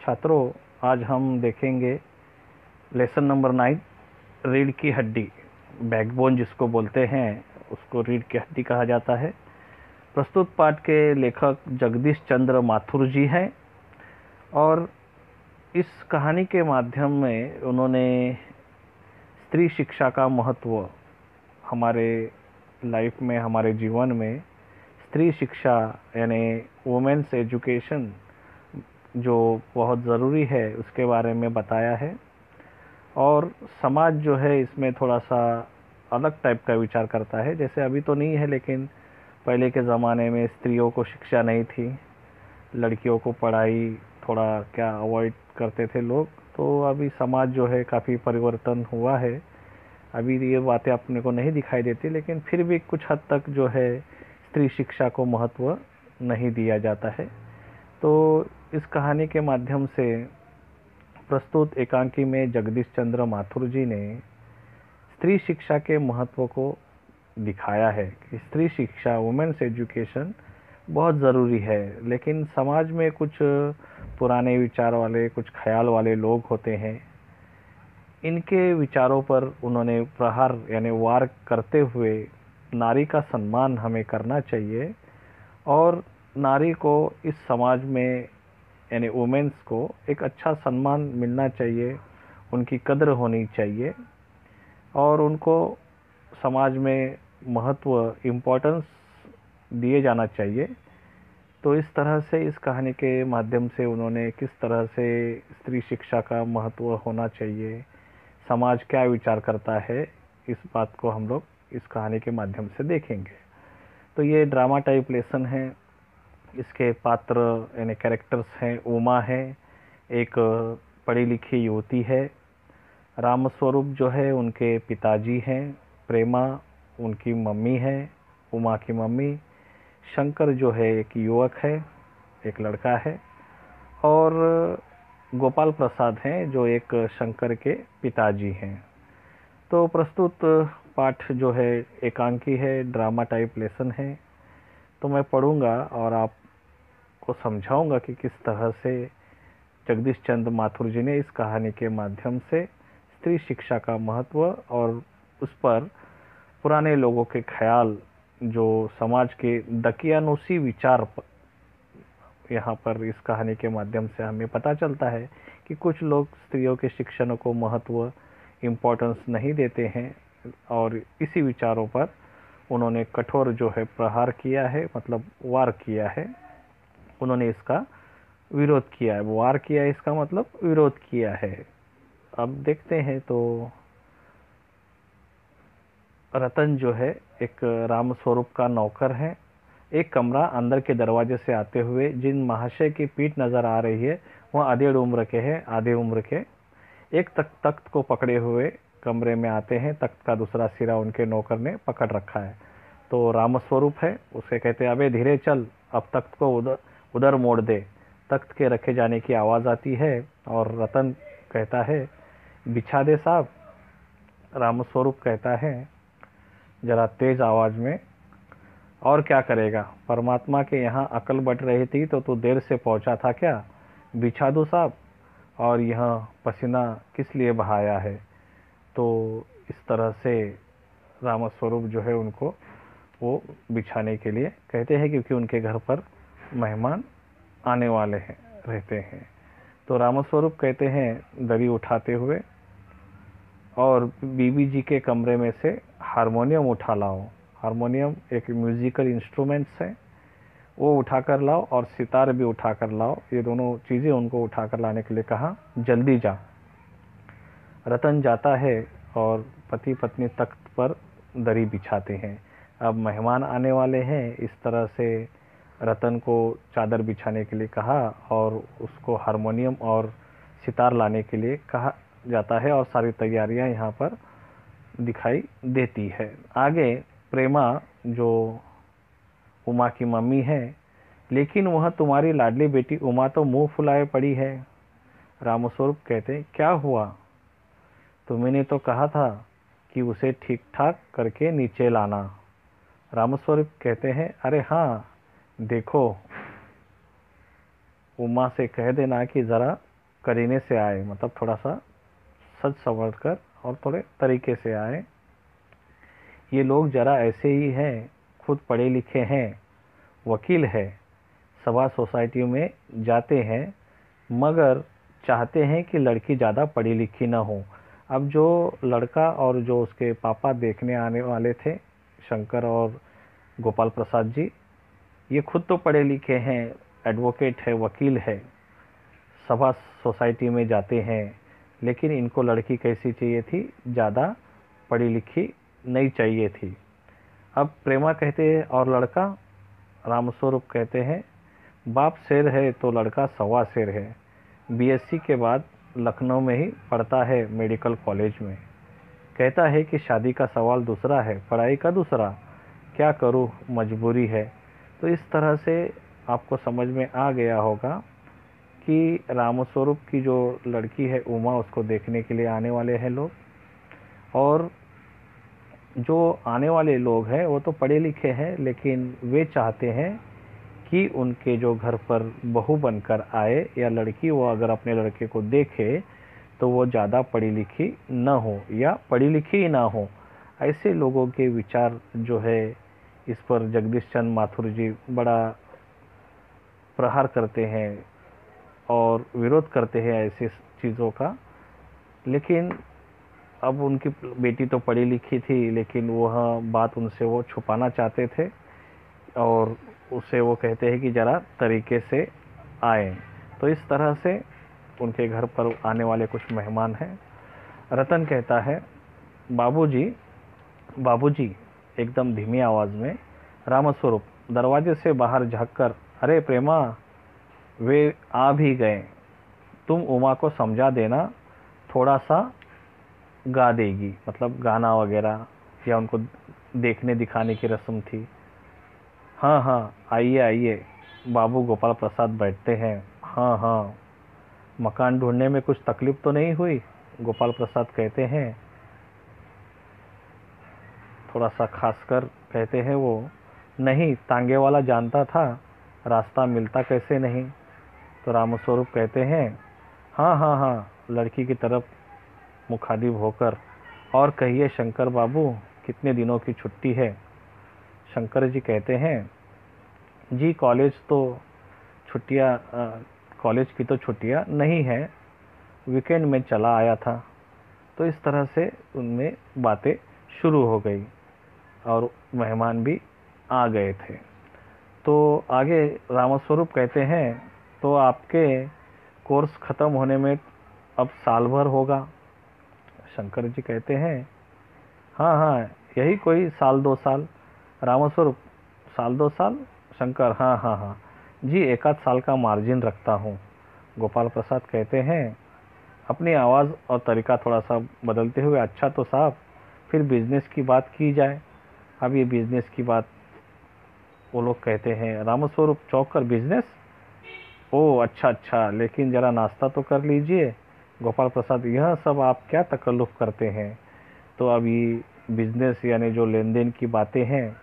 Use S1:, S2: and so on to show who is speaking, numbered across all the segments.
S1: छात्रों, आज हम देखेंगे लेसन नंबर 9, रीढ़ की हड्डी। बैकबोन जिसको बोलते हैं उसको रीढ़ की हड्डी कहा जाता है। प्रस्तुत पाठ के लेखक जगदीश चंद्र माथुर जी हैं और इस कहानी के माध्यम में उन्होंने स्त्री शिक्षा का महत्व हमारे लाइफ में, हमारे जीवन में स्त्री शिक्षा यानी वुमेन्स एजुकेशन जो बहुत ज़रूरी है उसके बारे में बताया है। और समाज जो है इसमें थोड़ा सा अलग टाइप का विचार करता है। जैसे अभी तो नहीं है, लेकिन पहले के ज़माने में स्त्रियों को शिक्षा नहीं थी, लड़कियों को पढ़ाई थोड़ा क्या अवॉइड करते थे लोग। तो अभी समाज जो है काफ़ी परिवर्तन हुआ है। अभी ये बातें अपने को नहीं दिखाई देती, लेकिन फिर भी कुछ हद तक जो है स्त्री शिक्षा को महत्व नहीं दिया जाता है। तो इस कहानी के माध्यम से प्रस्तुत एकांकी में जगदीश चंद्र माथुर जी ने स्त्री शिक्षा के महत्व को दिखाया है कि स्त्री शिक्षा, वुमेन्स एजुकेशन बहुत ज़रूरी है। लेकिन समाज में कुछ पुराने विचार वाले, कुछ ख्याल वाले लोग होते हैं। इनके विचारों पर उन्होंने प्रहार यानी वार करते हुए नारी का सम्मान हमें करना चाहिए और नारी को इस समाज में यानी वुमेन्स को एक अच्छा सम्मान मिलना चाहिए, उनकी कद्र होनी चाहिए और उनको समाज में महत्व, इम्पोर्टेंस दिए जाना चाहिए। तो इस तरह से इस कहानी के माध्यम से उन्होंने किस तरह से स्त्री शिक्षा का महत्व होना चाहिए, समाज क्या विचार करता है, इस बात को हम लोग इस कहानी के माध्यम से देखेंगे। तो ये ड्रामा टाइप लेसन है। इसके पात्र यानी कैरेक्टर्स हैं, उमा है, एक पढ़ी लिखी युवती है, रामस्वरूप जो है उनके पिताजी हैं, प्रेमा उनकी मम्मी है, उमा की मम्मी, शंकर जो है एक युवक है, एक लड़का है, और गोपाल प्रसाद हैं जो एक शंकर के पिताजी हैं। तो प्रस्तुत पाठ जो है एकांकी है, ड्रामा टाइप लेसन है। तो मैं पढ़ूंगा और आपको समझाऊंगा कि किस तरह से जगदीश चंद्र माथुर जी ने इस कहानी के माध्यम से स्त्री शिक्षा का महत्व और उस पर पुराने लोगों के ख्याल, जो समाज के दकियानूसी विचार यहाँ पर इस कहानी के माध्यम से हमें पता चलता है कि कुछ लोग स्त्रियों के शिक्षण को महत्व, इम्पोर्टेंस नहीं देते हैं और इसी विचारों पर उन्होंने कठोर जो है प्रहार किया है, मतलब वार किया है। उन्होंने इसका विरोध किया है। वार किया है इसका मतलब विरोध किया है। अब देखते हैं। तो रतन जो है एक रामस्वरूप का नौकर है। एक कमरा अंदर के दरवाजे से आते हुए जिन महाशय की पीठ नजर आ रही है वह आधे उम्र के हैं, आधे उम्र के। एक तख्त को पकड़े हुए कमरे में आते हैं। तख्त का दूसरा सिरा उनके नौकर ने पकड़ रखा है। तो रामस्वरूप है, उसे कहते हैं अबे धीरे चल, अब तख्त को उधर मोड़ दे। तख्त के रखे जाने की आवाज़ आती है और रतन कहता है बिछा दे साहब। रामस्वरूप कहता है जरा तेज आवाज़ में, और क्या करेगा, परमात्मा के यहाँ अकल बट रही थी तो तू देर से पहुँचा था क्या? बिछा दो साहब, और यह पसीना किस लिए बहाया है? तो इस तरह से रामस्वरूप जो है उनको वो बिछाने के लिए कहते हैं, क्योंकि उनके घर पर मेहमान आने वाले हैं, रहते हैं। तो रामस्वरूप कहते हैं दरी उठाते हुए, और बीबी जी के कमरे में से हारमोनियम उठा लाओ। हारमोनियम एक म्यूजिकल इंस्ट्रूमेंट्स है, वो उठाकर लाओ, और सितार भी उठाकर लाओ। ये दोनों चीज़ें उनको उठाकर लाने के लिए कहा। जल्दी जा। रतन जाता है और पति पत्नी तख्त पर दरी बिछाते हैं। अब मेहमान आने वाले हैं, इस तरह से रतन को चादर बिछाने के लिए कहा और उसको हारमोनियम और सितार लाने के लिए कहा जाता है, और सारी तैयारियां यहाँ पर दिखाई देती है। आगे प्रेमा जो उमा की मम्मी है, लेकिन वह तुम्हारी लाडली बेटी उमा तो मुंह फुलाए पड़ी है। रामस्वरूप कहते क्या हुआ? तुमने तो कहा था कि उसे ठीक ठाक करके नीचे लाना। रामस्वरूप कहते हैं अरे हाँ, देखो उमा से कह देना कि ज़रा करीने से आए, मतलब थोड़ा सा सज संवर कर और थोड़े तरीके से आए। ये लोग जरा ऐसे ही हैं, खुद पढ़े लिखे हैं, वकील है, सभा सोसाइटियों में जाते हैं, मगर चाहते हैं कि लड़की ज़्यादा पढ़ी लिखी ना हो। अब जो लड़का और जो उसके पापा देखने आने वाले थे, शंकर और गोपाल प्रसाद जी, ये खुद तो पढ़े लिखे हैं, एडवोकेट है, वकील है, सभा सोसाइटी में जाते हैं, लेकिन इनको लड़की कैसी चाहिए थी? ज़्यादा पढ़ी लिखी नहीं चाहिए थी। अब प्रेमा कहते हैं और लड़का रामस्वरूप कहते हैं, बाप शेर है तो लड़का सवा शेर है। बीएससी के बाद लखनऊ में ही पढ़ता है, मेडिकल कॉलेज में। कहता है कि शादी का सवाल दूसरा है, पढ़ाई का दूसरा, क्या करूँ, मजबूरी है। तो इस तरह से आपको समझ में आ गया होगा कि रामस्वरूप की जो लड़की है उमा, उसको देखने के लिए आने वाले हैं लोग। और जो आने वाले लोग हैं वो तो पढ़े लिखे हैं, लेकिन वे चाहते हैं कि उनके जो घर पर बहू बनकर आए या लड़की, वो अगर अपने लड़के को देखे तो वो ज़्यादा पढ़ी लिखी न हो या पढ़ी लिखी ही ना हो। ऐसे लोगों के विचार जो है, इस पर जगदीश चंद्र माथुर जी बड़ा प्रहार करते हैं और विरोध करते हैं ऐसे चीज़ों का। लेकिन अब उनकी बेटी तो पढ़ी लिखी थी, लेकिन वह बात उनसे वो छुपाना चाहते थे और उसे वो कहते हैं कि ज़रा तरीके से आए। तो इस तरह से उनके घर पर आने वाले कुछ मेहमान हैं। रतन कहता है, बाबूजी, बाबूजी, एकदम धीमी आवाज़ में। रामस्वरूप दरवाजे से बाहर झांककर, अरे प्रेमा, वे आ भी गए, तुम उमा को समझा देना, थोड़ा सा गा देगी, मतलब गाना वगैरह या उनको देखने दिखाने की रस्म थी। हाँ हाँ, आइए आइए। बाबू गोपाल प्रसाद बैठते हैं। हाँ हाँ, मकान ढूंढने में कुछ तकलीफ तो नहीं हुई? गोपाल प्रसाद कहते हैं, थोड़ा सा खासकर कहते हैं वो, नहीं, तांगे वाला जानता था, रास्ता मिलता कैसे नहीं। तो रामस्वरूप कहते हैं, हाँ हाँ हाँ, लड़की की तरफ मुखातिब होकर, और कहिए शंकर बाबू, कितने दिनों की छुट्टी है? शंकर जी कहते हैं, जी कॉलेज की तो छुट्टियां नहीं है, वीकेंड में चला आया था। तो इस तरह से उनमें बातें शुरू हो गई और मेहमान भी आ गए थे। तो आगे रामस्वरूप कहते हैं, तो आपके कोर्स ख़त्म होने में अब साल भर होगा। शंकर जी कहते हैं, हाँ हाँ, यही कोई साल 2 साल। रामस्वरूप, साल 2 साल? शंकर, हाँ हाँ हाँ जी, 1 आध साल का मार्जिन रखता हूँ। गोपाल प्रसाद कहते हैं, अपनी आवाज़ और तरीका थोड़ा सा बदलते हुए, अच्छा तो साहब, फिर बिजनेस की बात की जाए। अब ये बिजनेस की बात वो लोग कहते हैं। रामस्वरूप चौंक कर, बिजनेस? ओह अच्छा अच्छा, लेकिन ज़रा नाश्ता तो कर लीजिए। गोपाल प्रसाद, यह सब आप क्या तकल्लुफ़ करते हैं? तो अब ये बिजनेस यानी जो लेन देन की बातें हैं,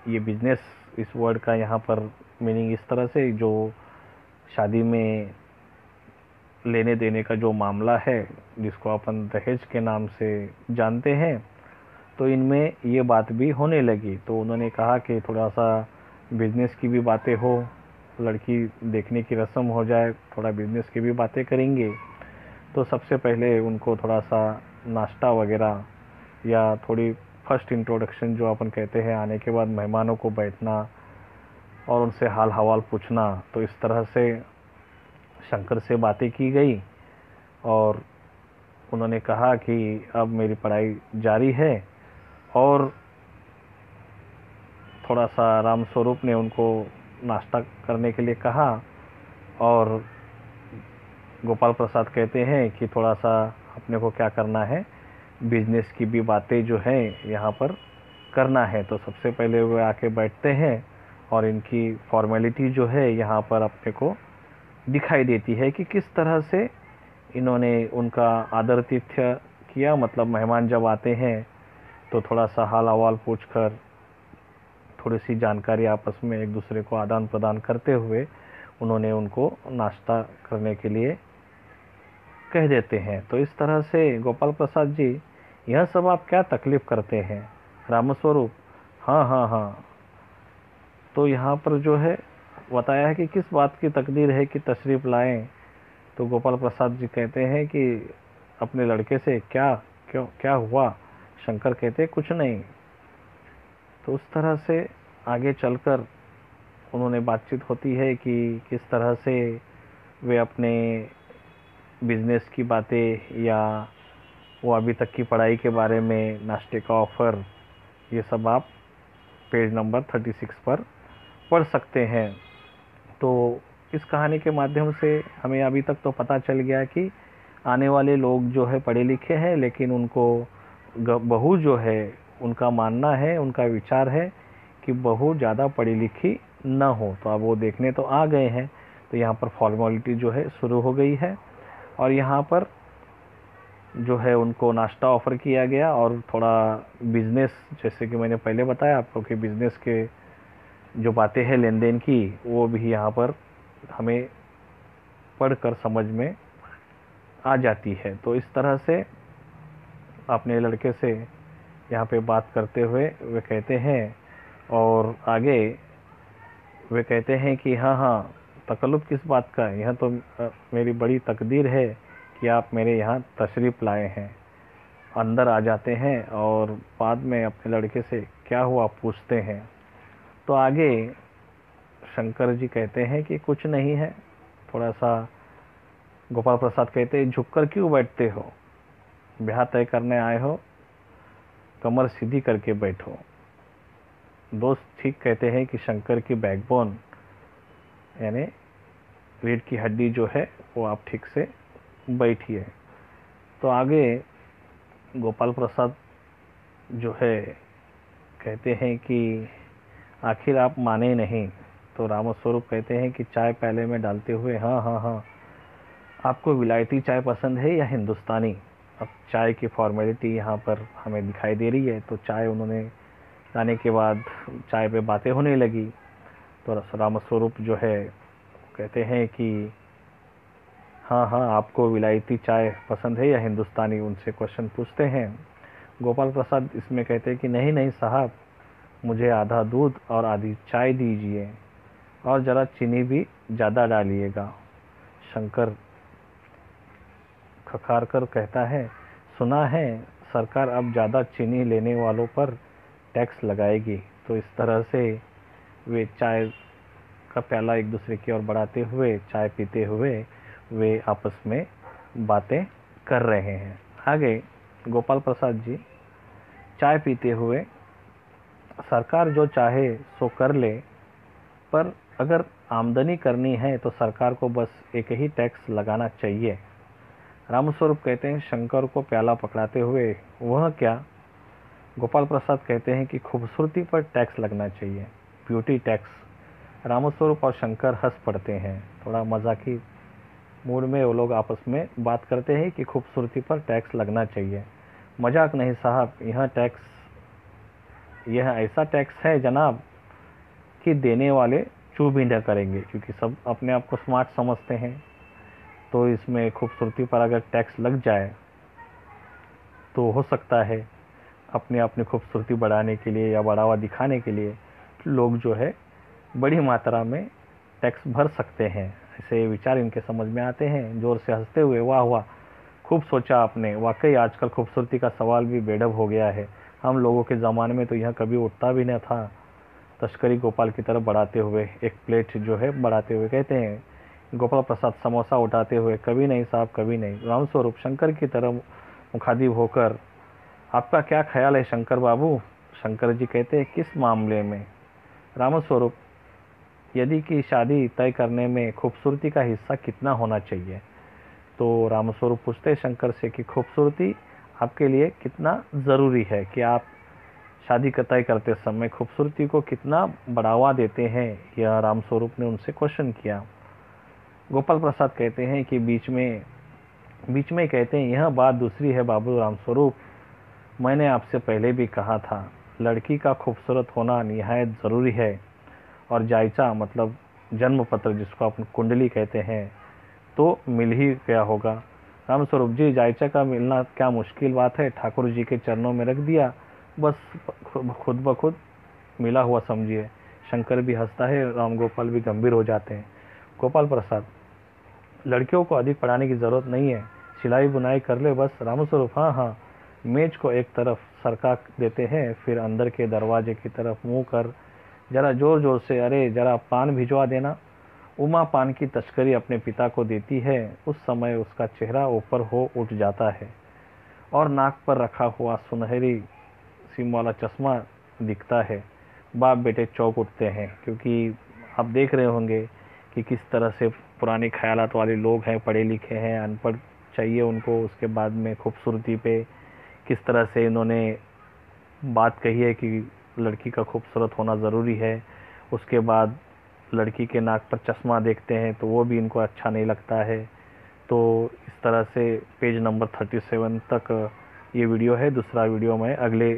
S1: ये बिजनेस इस वर्ड का यहाँ पर मीनिंग इस तरह से, जो शादी में लेने देने का जो मामला है, जिसको अपन दहेज के नाम से जानते हैं, तो इनमें ये बात भी होने लगी। तो उन्होंने कहा कि थोड़ा सा बिजनेस की भी बातें हो, लड़की देखने की रस्म हो जाए, थोड़ा बिजनेस की भी बातें करेंगे। तो सबसे पहले उनको थोड़ा सा नाश्ता वगैरह या थोड़ी फर्स्ट इंट्रोडक्शन जो अपन कहते हैं, आने के बाद मेहमानों को बैठना और उनसे हाल हवाल पूछना, तो इस तरह से शंकर से बातें की गई। और उन्होंने कहा कि अब मेरी पढ़ाई जारी है। और थोड़ा सा रामस्वरूप ने उनको नाश्ता करने के लिए कहा। और गोपाल प्रसाद कहते हैं कि थोड़ा सा अपने को क्या करना है, बिजनेस की भी बातें जो है यहाँ पर करना है। तो सबसे पहले वो आके बैठते हैं और इनकी फॉर्मेलिटी जो है यहाँ पर अपने को दिखाई देती है कि किस तरह से इन्होंने उनका आदरातिथ्य किया। मतलब मेहमान जब आते हैं तो थोड़ा सा हाल अहवाल पूछकर, थोड़ी सी जानकारी आपस में एक दूसरे को आदान प्रदान करते हुए उन्होंने उनको नाश्ता करने के लिए कह देते हैं। तो इस तरह से गोपाल प्रसाद जी, यह सब आप क्या तकलीफ़ करते हैं? रामस्वरूप, हाँ हाँ हाँ। तो यहाँ पर जो है बताया है कि किस बात की तकदीर है कि तशरीफ़ लाएं। तो गोपाल प्रसाद जी कहते हैं कि अपने लड़के से, क्या क्यों क्या हुआ? शंकर कहते कुछ नहीं। तो उस तरह से आगे चलकर उन्होंने बातचीत होती है कि किस तरह से वे अपने बिजनेस की बातें या वो अभी तक की पढ़ाई के बारे में, नाश्ते का ऑफ़र, ये सब आप पेज नंबर 36 पर पढ़ सकते हैं। तो इस कहानी के माध्यम से हमें अभी तक तो पता चल गया कि आने वाले लोग जो है पढ़े लिखे हैं, लेकिन उनको बहू जो है, उनका मानना है, उनका विचार है कि बहू ज़्यादा पढ़ी लिखी ना हो। तो अब वो देखने तो आ गए हैं, तो यहाँ पर फॉर्मेलिटी जो है शुरू हो गई है। और यहाँ पर जो है उनको नाश्ता ऑफ़र किया गया और थोड़ा बिज़नेस, जैसे कि मैंने पहले बताया आपको कि बिज़नेस के जो बातें हैं लेन देन की, वो भी यहाँ पर हमें पढ़कर समझ में आ जाती है। तो इस तरह से अपने लड़के से यहाँ पे बात करते हुए वे कहते हैं, और आगे वे कहते हैं कि हाँ हाँ, तकल्लुफ़ किस बात का है? यह तो मेरी बड़ी तकदीर है कि आप मेरे यहाँ तशरीफ़ लाए हैं। अंदर आ जाते हैं और बाद में अपने लड़के से क्या हुआ पूछते हैं। तो आगे शंकर जी कहते हैं कि कुछ नहीं है। थोड़ा सा गोपाल प्रसाद कहते हैं, झुककर क्यों बैठते हो? ब्याह तय करने आए हो, कमर सीधी करके बैठो। दोस्त ठीक कहते हैं कि शंकर की बैकबोन यानी रीढ़ की हड्डी जो है वो आप ठीक से बैठिए। तो आगे गोपाल प्रसाद जो है कहते हैं कि आखिर आप माने नहीं। तो रामस्वरूप कहते हैं कि चाय प्याले में डालते हुए, हाँ हाँ हाँ, आपको विलायती चाय पसंद है या हिंदुस्तानी? अब चाय की फॉर्मेलिटी यहाँ पर हमें दिखाई दे रही है। तो चाय उन्होंने लाने के बाद चाय पे बातें होने लगी। तो रामस्वरूप जो है कहते हैं कि हाँ हाँ, आपको विलायती चाय पसंद है या हिंदुस्तानी? उनसे क्वेश्चन पूछते हैं। गोपाल प्रसाद इसमें कहते हैं कि नहीं नहीं साहब, मुझे आधा दूध और आधी चाय दीजिए, और ज़रा चीनी भी ज़्यादा डालिएगा। शंकर खखार कर कहता है, सुना है सरकार अब ज़्यादा चीनी लेने वालों पर टैक्स लगाएगी। तो इस तरह से वे चाय का प्याला एक दूसरे की ओर बढ़ाते हुए, चाय पीते हुए वे आपस में बातें कर रहे हैं। आगे गोपाल प्रसाद जी चाय पीते हुए, सरकार जो चाहे सो कर ले, पर अगर आमदनी करनी है तो सरकार को बस एक ही टैक्स लगाना चाहिए। रामस्वरूप कहते हैं शंकर को प्याला पकड़ाते हुए, वह क्या? गोपाल प्रसाद कहते हैं कि खूबसूरती पर टैक्स लगना चाहिए, ब्यूटी टैक्स। रामस्वरूप और शंकर हंस पड़ते हैं। थोड़ा मजाकी मूड में वो लोग आपस में बात करते हैं कि खूबसूरती पर टैक्स लगना चाहिए। मजाक नहीं साहब, यह ऐसा टैक्स है जनाब कि देने वाले चू भी न करेंगे, क्योंकि सब अपने आप को स्मार्ट समझते हैं। तो इसमें खूबसूरती पर अगर टैक्स लग जाए तो हो सकता है अपनी खूबसूरती बढ़ाने के लिए या बढ़ावा दिखाने के लिए लोग जो है बड़ी मात्रा में टैक्स भर सकते हैं। ऐसे विचार इनके समझ में आते हैं। जोर से हंसते हुए, वाह वाह, खूब सोचा आपने। वाकई आजकल खूबसूरती का सवाल भी बेढब हो गया है। हम लोगों के ज़माने में तो यह कभी उठता भी न था। तस्करी गोपाल की तरफ बढ़ाते हुए, एक प्लेट जो है बढ़ाते हुए कहते हैं गोपाल प्रसाद समोसा उठाते हुए, कभी नहीं साहब, कभी नहीं। रामस्वरूप शंकर की तरफ मुखातिब होकर, आपका क्या ख्याल है शंकर बाबू? शंकर जी कहते हैं, किस मामले में? रामस्वरूप, यदि कि शादी तय करने में खूबसूरती का हिस्सा कितना होना चाहिए? तो रामस्वरूप पूछते शंकर से कि खूबसूरती आपके लिए कितना ज़रूरी है, कि आप शादी का तय करते समय खूबसूरती को कितना बढ़ावा देते हैं? यह रामस्वरूप ने उनसे क्वेश्चन किया। गोपाल प्रसाद कहते हैं कि बीच में कहते हैं, यह बात दूसरी है बाबू रामस्वरूप। मैंने आपसे पहले भी कहा था, लड़की का खूबसूरत होना निहायत ज़रूरी है, और जायचा मतलब जन्म पत्र जिसको अपन कुंडली कहते हैं तो मिल ही गया होगा। रामस्वरूप जी, जायचा का मिलना क्या मुश्किल बात है, ठाकुर जी के चरणों में रख दिया, बस खुद ब खुद मिला हुआ समझिए। शंकर भी हंसता है, राम गोपाल भी गंभीर हो जाते हैं। गोपाल प्रसाद, लड़कियों को अधिक पढ़ाने की ज़रूरत नहीं है, सिलाई बुनाई कर ले बस। रामस्वरूप, हाँ हाँ। मेज को एक तरफ सरका देते हैं, फिर अंदर के दरवाजे की तरफ मुंह कर जरा जोर जोर से, अरे जरा पान भिजवा देना। उमा पान की तस्करी अपने पिता को देती है। उस समय उसका चेहरा ऊपर हो उठ जाता है और नाक पर रखा हुआ सुनहरी सिम वाला चश्मा दिखता है। बाप बेटे चौंक उठते हैं, क्योंकि आप देख रहे होंगे कि किस तरह से पुराने ख्यालात वाले लोग हैं, पढ़े लिखे हैं, अनपढ़ चाहिए उनको। उसके बाद में खूबसूरती पे किस तरह से इन्होंने बात कही है कि लड़की का खूबसूरत होना ज़रूरी है। उसके बाद लड़की के नाक पर चश्मा देखते हैं तो वो भी इनको अच्छा नहीं लगता है। तो इस तरह से पेज नंबर 37 तक ये वीडियो है। दूसरा वीडियो मैं अगले